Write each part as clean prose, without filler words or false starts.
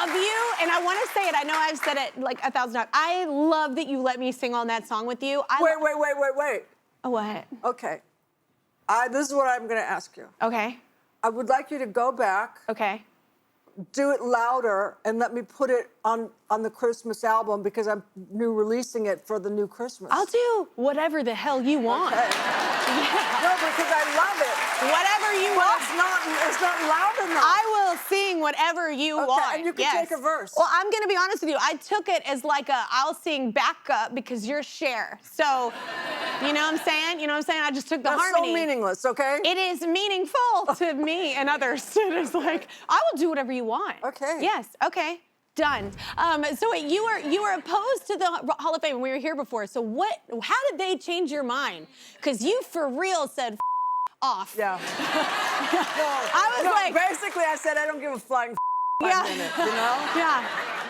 love you, and I want to say it. I know I've said it like 1,000 times. I love that you let me sing on that song with you. Wait. Oh, what? Okay. This is what I'm going to ask you. Okay. I would like you to go back, Okay. do it louder, and let me put it on the Christmas album because I'm releasing it for the new Christmas. I'll do whatever the hell you want. Okay. Yeah. No, because I love it. Whatever you But want. it's not loud enough. I will sing whatever you want. And you can take a verse. Well, I'm gonna be honest with you. I took it as like I'll sing backup because you're Cher. So, you know what I'm saying? You know what I'm saying? I just took the harmony. That's so meaningless, okay? It is meaningful to me and others. It is like, I will do whatever you want. Okay. Yes, okay. Done. So wait, you were opposed to the Hall of Fame when we were here before. So how did they change your mind? Because you for real said off. Yeah. Basically I said I don't give a flying minute, you know? Yeah.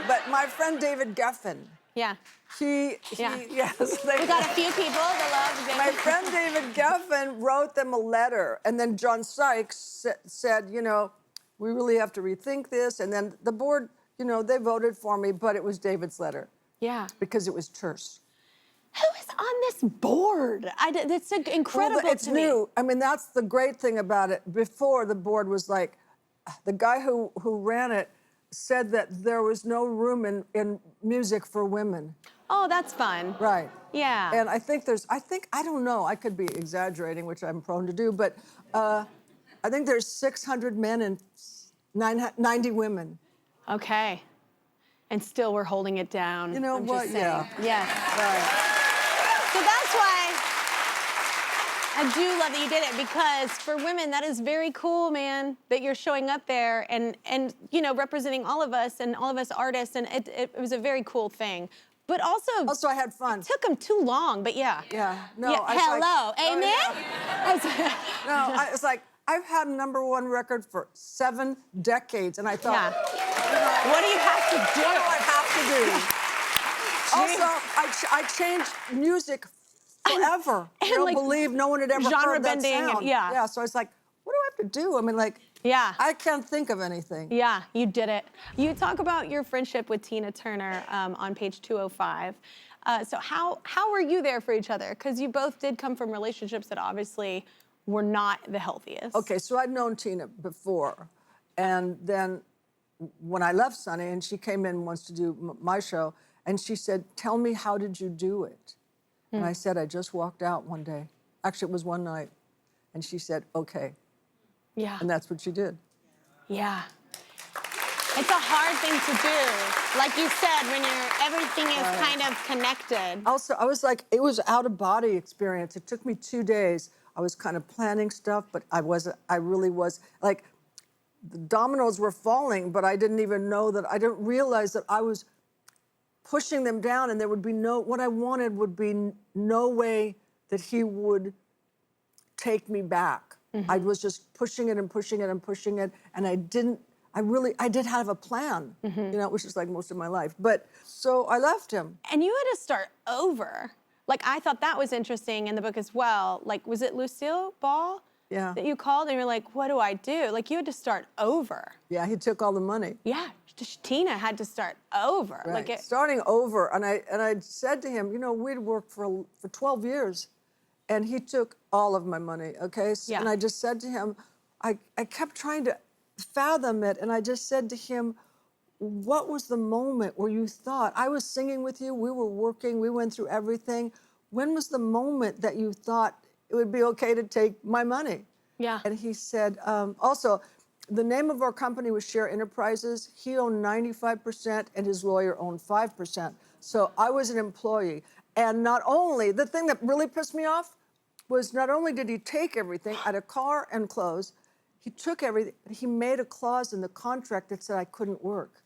But my friend David Geffen, Yeah. yes. We got a few people that love David. My friend David Geffen wrote them a letter, and then John Sykes said, you know, we really have to rethink this, and then the board, you know, they voted for me, but it was David's letter. Yeah. Because it was terse. Who is on this board? It's incredible Well, it's to me. new. I mean, that's the great thing about it. Before, the board was like, the guy who ran it said that there was no room in music for women. Oh, that's fun. Right. Yeah. And I don't know, I could be exaggerating, which I'm prone to do, but I think there's 600 men and 90 women. Okay. And still we're holding it down. You know what? Yeah. Yes. Right. So that's why I do love that you did it, because for women, that is very cool, man, that you're showing up there and you know, representing all of us and all of us artists, and it was a very cool thing. But also I had fun. It took them too long, but yeah. Yeah. No. Yeah. Hello. Amen? No, it's like, I've had #1 record for 7 decades, and I thought, yeah. What do you have to do? What do I have to do? Also, I changed music forever. And You don't like, believe no one had ever genre heard that bending sound. and- yeah. Yeah, so I was like, what do I have to do? I mean, like, yeah. I can't think of anything. Yeah, you did it. You talk about your friendship with Tina Turner on page 205. So how were you there for each other? Because you both did come from relationships that obviously were not the healthiest. Okay, so I'd known Tina before, and then when I left Sonny, and she came in once to do my show, and she said, tell me, how did you do it? And I said, I just walked out one day. Actually, it was one night. And she said, okay. Yeah. And that's what she did. Yeah. It's a hard thing to do. Like you said, when everything is kind of connected. Also, I was like, it was out-of-body experience. It took me 2 days. I was kind of planning stuff, but I really was, like, the dominoes were falling, but I didn't even know that, I didn't realize that I was pushing them down, and there would be what I wanted would be no way that he would take me back. I was just pushing it and pushing it and pushing it, and I did have a plan, you know, which is like most of my life. But so I left him. And you had to start over. Like, I thought that was interesting in the book as well. Like, was it Lucille Ball that you called and you're like, what do I do? Like, you had to start over. Yeah, he took all the money. Yeah, Tina had to start over. Right. Like Starting over, and I said to him, you know, we'd worked for 12 years, and he took all of my money, okay? Yeah. And I just said to him, I kept trying to fathom it, and I just said to him, what was the moment where you thought, I was singing with you, we were working, we went through everything. When was the moment that you thought it would be okay to take my money? Yeah. And he said, also, the name of our company was Cher Enterprises. He owned 95% and his lawyer owned 5%. So I was an employee. And not only, the thing that really pissed me off was not only did he take everything, I had a car and clothes, he took everything, he made a clause in the contract that said I couldn't work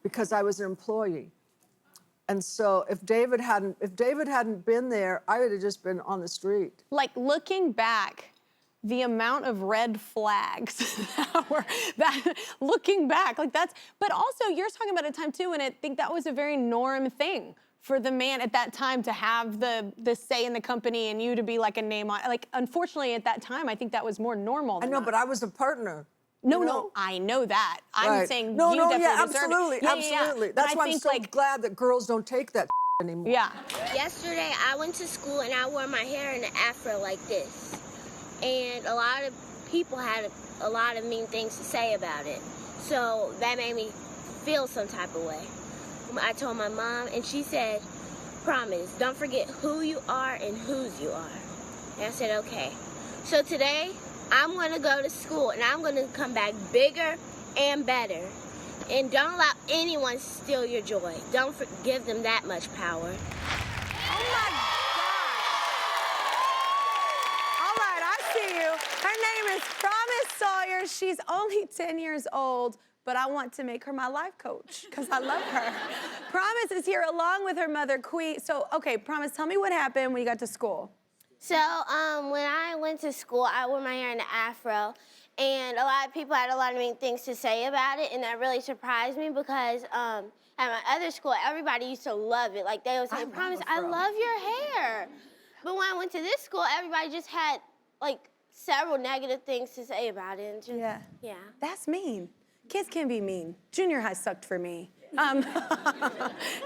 because I was an employee. And so if David hadn't been there, I would have just been on the street. Like, looking back, the amount of red flags looking back, like that's, but also you're talking about a time too, and I think that was a very norm thing for the man at that time to have the say in the company and you to be like a name on, like, unfortunately at that time, I think that was more normal than I know, that. but I was a partner. No, you know? no, I know that. I'm Right. saying no, you no, definitely yeah, deserve absolutely, it. Yeah, yeah, yeah. absolutely. But That's I why I'm think, so like, glad that girls don't take that anymore. yeah. Yesterday, I went to school and I wore my hair in an afro like this. And a lot of people had a lot of mean things to say about it. So that made me feel some type of way. I told my mom and she said, promise, don't forget who you are and whose you are. And I said, okay. So today, I'm going to go to school and I'm going to come back bigger and better. And don't allow anyone to steal your joy. Don't give them that much power. Oh my God. All right, I see you. Her name is Promise Sawyer. She's only 10 years old, but I want to make her my life coach because I love her. Promise is here along with her mother, Quee. So, okay, Promise, tell me what happened when you got to school. So, when I went to school, I wore my hair in an afro, and a lot of people had a lot of mean things to say about it, and that really surprised me because at my other school, everybody used to love it. Like, they would say, Promise, I love your hair. But when I went to this school, everybody just had, like, several negative things to say about it. And just, yeah. That's mean. Kids can be mean. Junior high sucked for me.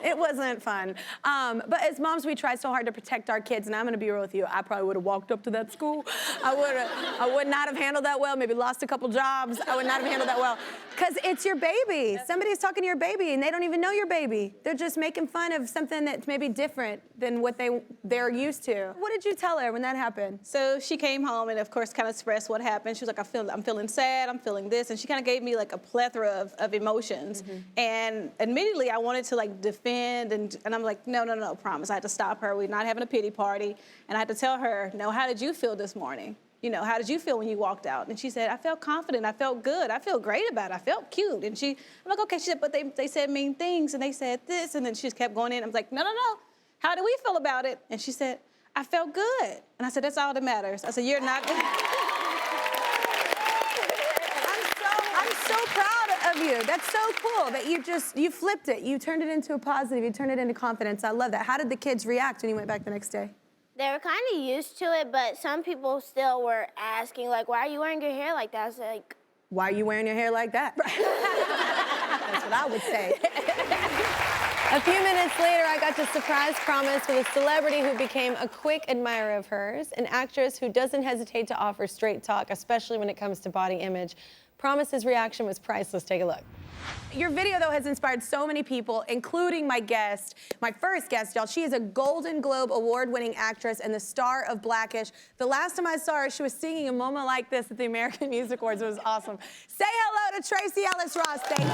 It wasn't fun. But as moms, we try so hard to protect our kids, and I'm gonna be real with you. I probably would have walked up to that school. I would not have handled that well, maybe lost a couple jobs. I would not have handled that well. Because it's your baby. Somebody's talking to your baby, and they don't even know your baby. They're just making fun of something that's maybe different than what they're used to. What did you tell her when that happened? So she came home and, of course, kind of expressed what happened. She was like, I'm feeling sad, I'm feeling this. And she kind of gave me, like, a plethora of emotions. And immediately I wanted to, like, defend, and I'm like, no, Promise. I had to stop her. We're not having a pity party. And I had to tell her, no, how did you feel this morning? You know, how did you feel when you walked out? And she said, I felt confident, I felt good, I feel great about it, I felt cute. And I'm like, okay, she said, but they said mean things, and they said this, and then she just kept going in. I was like, no, how do we feel about it? And she said, I felt good. And I said, that's all that matters. I said, you're not good. I'm so proud of you. That's so cool that you flipped it. You turned it into a positive. You turned it into confidence. I love that. How did the kids react when you went back the next day? They were kind of used to it, but some people still were asking, like, why are you wearing your hair like that? I was like, why are you wearing your hair like that? That's what I would say. A few minutes later, I got to surprise Promise with a celebrity who became a quick admirer of hers, an actress who doesn't hesitate to offer straight talk, especially when it comes to body image. Promise's reaction was priceless. Take a look. Your video, though, has inspired so many people, including my guest, my first guest, y'all. She is a Golden Globe award-winning actress and the star of Blackish. The last time I saw her, she was singing a moment like this at the American Music Awards. It was awesome. Say hello to Tracee Ellis Ross. Thank you.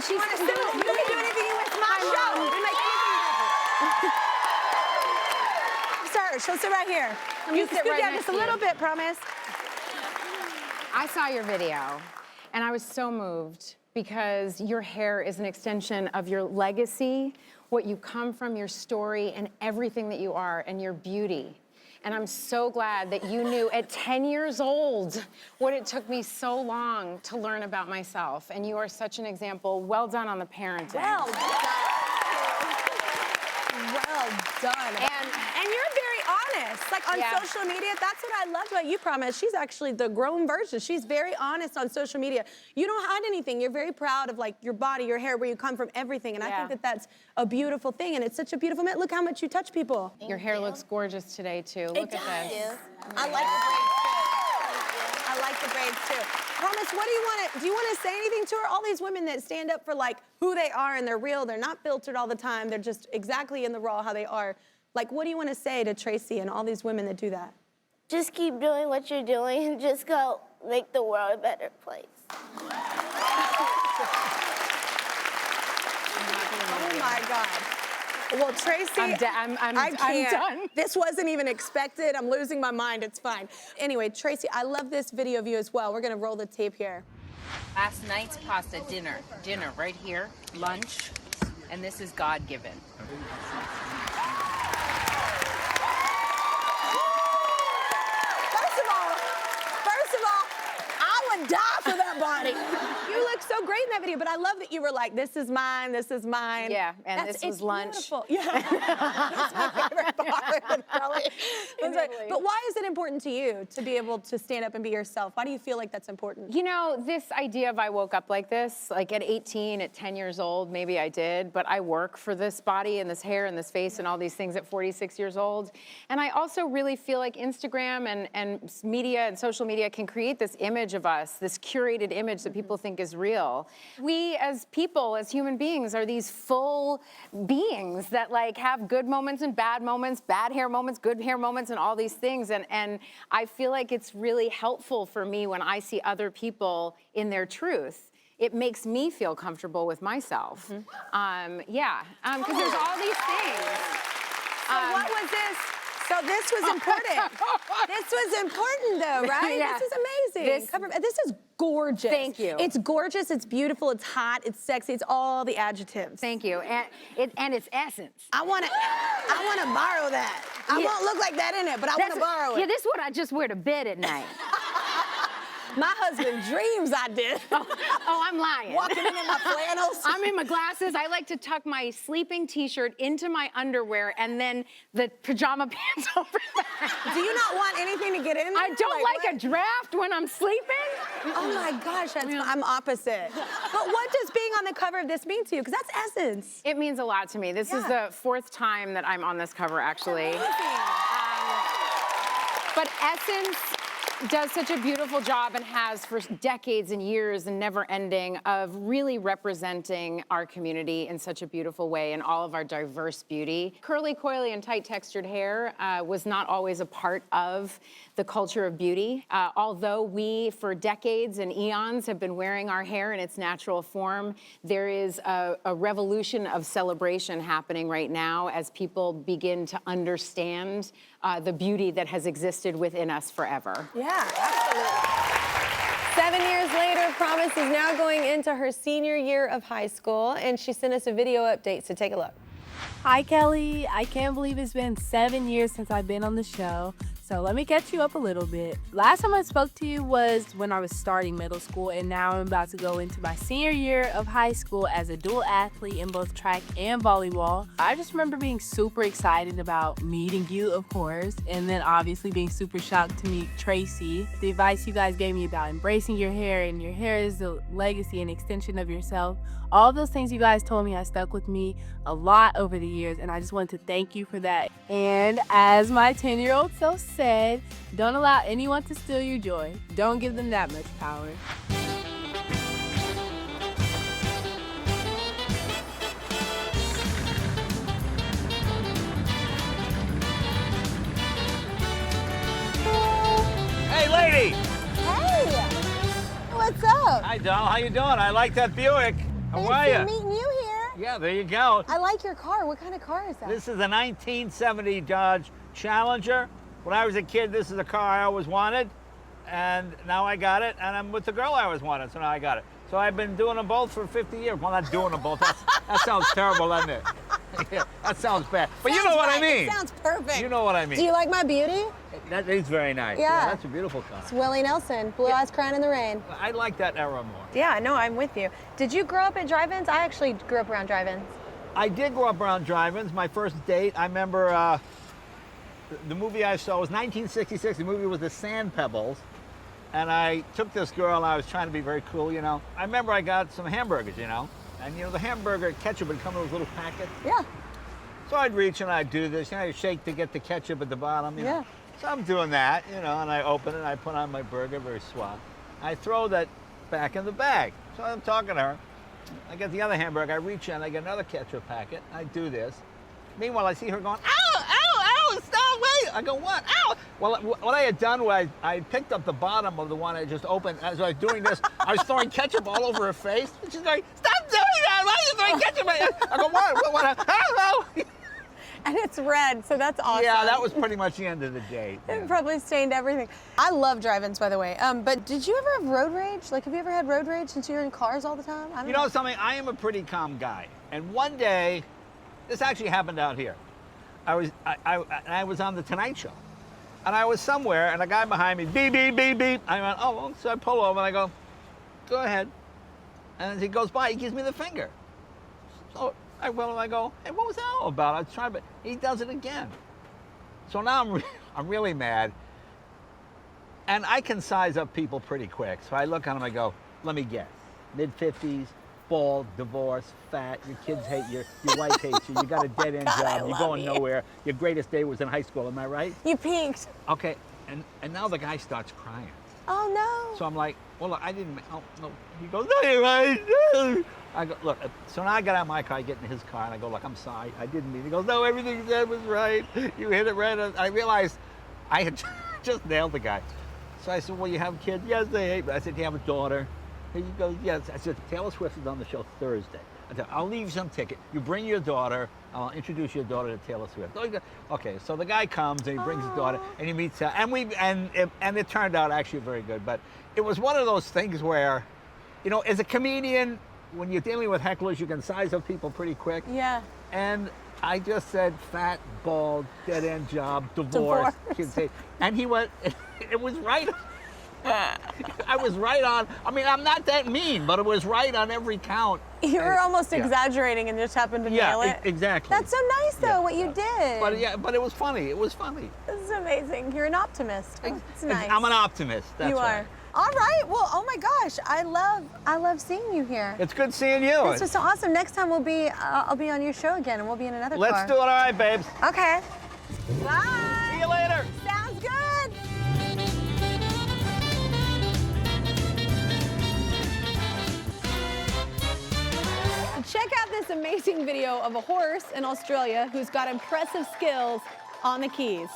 She want to sit. You can do anything you want. It's my show. You make anything happen. Sir, she'll sit right here. You sit right down just a little bit, Promise. I saw your video, and I was so moved because your hair is an extension of your legacy, what you come from, your story, and everything that you are, and your beauty. And I'm so glad that you knew at 10 years old what it took me so long to learn about myself. And you are such an example. Well done on the parenting. Well done. Well done. And you're very honest. Like on social media, that's what I loved about you, Promise. She's actually the grown version. She's very honest on social media. You don't hide anything. You're very proud of like your body, your hair, where you come from, everything. And I think that that's a beautiful thing. And it's such a beautiful moment. Look how much you touch people. Your hair looks gorgeous today, too. Look at this. I like the braids, too. I like the braids, too. Promise, what do you want to say anything to her? All these women that stand up for like who they are and they're real, they're not filtered all the time, they're just exactly in the raw how they are. Like, what do you want to say to Tracee and all these women that do that? Just keep doing what you're doing and just go make the world a better place. my God. Well, Tracee, I can't. I'm done. This wasn't even expected. I'm losing my mind. It's fine. Anyway, Tracee, I love this video of you as well. We're gonna roll the tape here. Last night's pasta dinner right here, lunch, and this is God-given. First of all, I would die for that body. You look so great in that video, but I love that you were like, this is mine, this is mine. Yeah, and this was it's lunch. Beautiful. Yeah, that's my favorite part. But why is it important to you to be able to stand up and be yourself? Why do you feel like that's important? You know, this idea of I woke up like this, like at 18, at 10 years old, maybe I did, but I work for this body and this hair and this face and all these things at 46 years old. And I also really feel like Instagram and media and social media can create this image of us, this curated image that people think is real. We as people, as human beings, are these full beings that like have good moments and bad moments, bad hair moments, good hair moments, and all these things. And I feel like it's really helpful for me when I see other people in their truth. It makes me feel comfortable with myself. Yeah, because there's all these things. So what was this? So this was important. This was important though, right? Yeah. This is amazing. This is gorgeous. Thank you. It's gorgeous, it's beautiful, it's hot, it's sexy, it's all the adjectives. Thank you, and it's essence. I wanna borrow that. I won't look like that in it, but I wanna borrow it. Yeah, this is what I just wear to bed at night. My husband dreams I did. Oh, I'm lying. Walking in my flannels. I'm in my glasses. I like to tuck my sleeping t-shirt into my underwear and then the pajama pants over that. Do you not want anything to get in there? I don't like a draft when I'm sleeping. Oh my gosh, I'm opposite. But what does being on the cover of this mean to you? Because that's essence. It means a lot to me. This is the 4th time that I'm on this cover, actually. But Essence does such a beautiful job and has for decades and years and never ending of really representing our community in such a beautiful way and all of our diverse beauty. Curly, coily, and tight textured hair was not always a part of the culture of beauty. Although we, for decades and eons, have been wearing our hair in its natural form, there is a revolution of celebration happening right now as people begin to understand the beauty that has existed within us forever. Yeah, absolutely. 7 years later, Promise is now going into her senior year of high school, and she sent us a video update, so take a look. Hi, Kelly. I can't believe it's been 7 years since I've been on the show. So let me catch you up a little bit. Last time I spoke to you was when I was starting middle school, and now I'm about to go into my senior year of high school as a dual athlete in both track and volleyball. I just remember being super excited about meeting you, of course, and then obviously being super shocked to meet Tracee. The advice you guys gave me about embracing your hair, and your hair is the legacy and extension of yourself. All of those things you guys told me has stuck with me a lot over the years, and I just wanted to thank you for that. And as my 10-year-old self said, don't allow anyone to steal your joy. Don't give them that much power. Hey, lady! Hey! What's up? Hi, doll. How you doing? I like that Buick. How are you? Meeting you here. Yeah, there you go. I like your car. What kind of car is that? This is a 1970 Dodge Challenger. When I was a kid, this is a car I always wanted, and now I got it, and I'm with the girl I always wanted, so now I got it. So I've been doing them both for 50 years. Well, not doing them both. That sounds terrible, doesn't it? Yeah, that sounds bad. But you know what I mean. It sounds perfect. You know what I mean. Do you like my beauty? That is very nice. Yeah. That's a beautiful car. It's Willie Nelson, Blue Eyes Crying in the Rain. I like that era more. Yeah, no, I'm with you. Did you grow up at drive-ins? I actually grew up around drive-ins. I did grow up around drive-ins. My first date, I remember the movie I saw was 1966. The movie was The Sand Pebbles. And I took this girl, and I was trying to be very cool, you know. I remember I got some hamburgers, you know. And, you know, the hamburger ketchup would come in those little packets. Yeah. So I'd reach and I'd do this. You know, you shake to get the ketchup at the bottom, you know. So I'm doing that, you know, and I open it, and I put on my burger, very suave. I throw that back in the bag. So I'm talking to her. I get the other hamburger, I reach in, I get another ketchup packet, I do this. Meanwhile, I see her going, ow, ow, ow, stop, wait. I go, what, ow? Well, what I had done was I picked up the bottom of the one I just opened. As I was doing this, I was throwing ketchup all over her face. And she's going, stop doing that, why are is my ketchup. I go, what? Hello. And it's red, so that's awesome. Yeah, that was pretty much the end of the day. It probably stained everything. I love drive-ins, by the way. But did you ever have road rage? Like, have you ever had road rage since you're in cars all the time? I don't You know something? I am a pretty calm guy. And one day, this actually happened out here. I was on the Tonight Show. And I was somewhere, and a guy behind me, beep, beep, beep, beep. I went, oh, so I pull over, and I go, go ahead. And as he goes by, he gives me the finger. So I go, hey, what was that all about? I was trying, but he does it again. So now I'm really mad. And I can size up people pretty quick. So I look at him, I go, let me guess. Mid-50s, bald, divorced, fat, your kids hate you, your wife hates you, you got a dead-end job, you're going nowhere, your greatest day was in high school, am I right? You peaked. Okay, and now the guy starts crying. Oh, no. So I'm like, well, look, I didn't, oh, no. He goes, no, you're right. I go, look, so now I got out of my car, I get in his car, and I go, look, I'm sorry, I didn't mean it. He goes, no, everything you said was right. You hit it right. I realized I had just nailed the guy. So I said, well, you have kids? Yes, they hate me. I said, you have a daughter? And he goes, yes. I said, Taylor Swift is on the show Thursday. I said, I'll leave you some ticket. You bring your daughter, I'll introduce your daughter to Taylor Swift. Okay, so the guy comes and he brings his daughter and he meets her, and it turned out actually very good. But it was one of those things where, you know, as a comedian, when you're dealing with hecklers, you can size up people pretty quick. Yeah. And I just said fat, bald, dead-end job, divorce. Kids hate. And he went, it was right. I was right on. I mean, I'm not that mean, but it was right on every count. You were almost exaggerating and just happened to nail it. Exactly. That's so nice, though, what you did. But it was funny. It was funny. This is amazing. You're an optimist. It's nice. I'm an optimist. That's you right. are. All right. Well, oh my gosh, I love seeing you here. It's good seeing you. This was so awesome. Next time I'll be on your show again, and we'll be in another car. Let's do it. All right, babes. Okay. Bye. See you later. Sounds good. Check out this amazing video of a horse in Australia who's got impressive skills on the keys.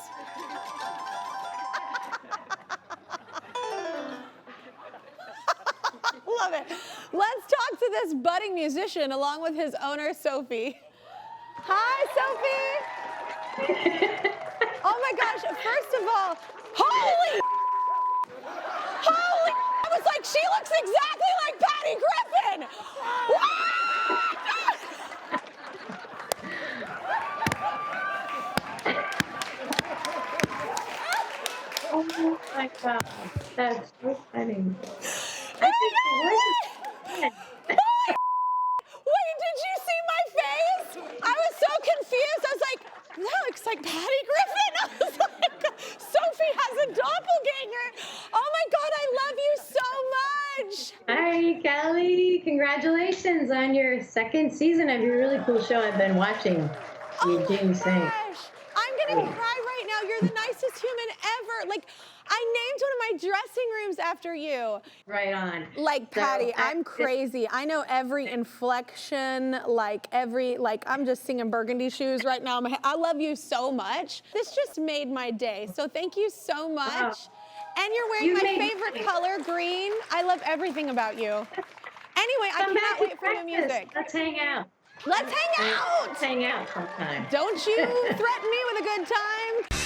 Love it. Let's talk to this budding musician along with his owner, Sophie. Hi, Sophie. Oh my gosh, first of all, holy, I was like, she looks exactly like Patty Griffin. Oh my God, that's so funny. I think the voice is good. Wait, did you see my face? I was so confused. I was like, that looks like Patty Griffin. I was like, Sophie has a doppelganger. Oh my God, I love you so much. Hi, Kelly. Congratulations on your second season of your really cool show I've been watching. Eugene Sing. I'm gonna cry right now. You're the nicest human ever. Like, I named one of my dressing rooms after you. Right on. Like, Patty, I'm crazy. I know every inflection, I'm just singing Burgundy Shoes right now. I love you so much. This just made my day. So thank you so much. And you're wearing my favorite color, green. I love everything about you. Anyway, I cannot wait for the music. Let's hang out. Let's hang out. Let's hang out sometime. Don't you threaten me with a good time.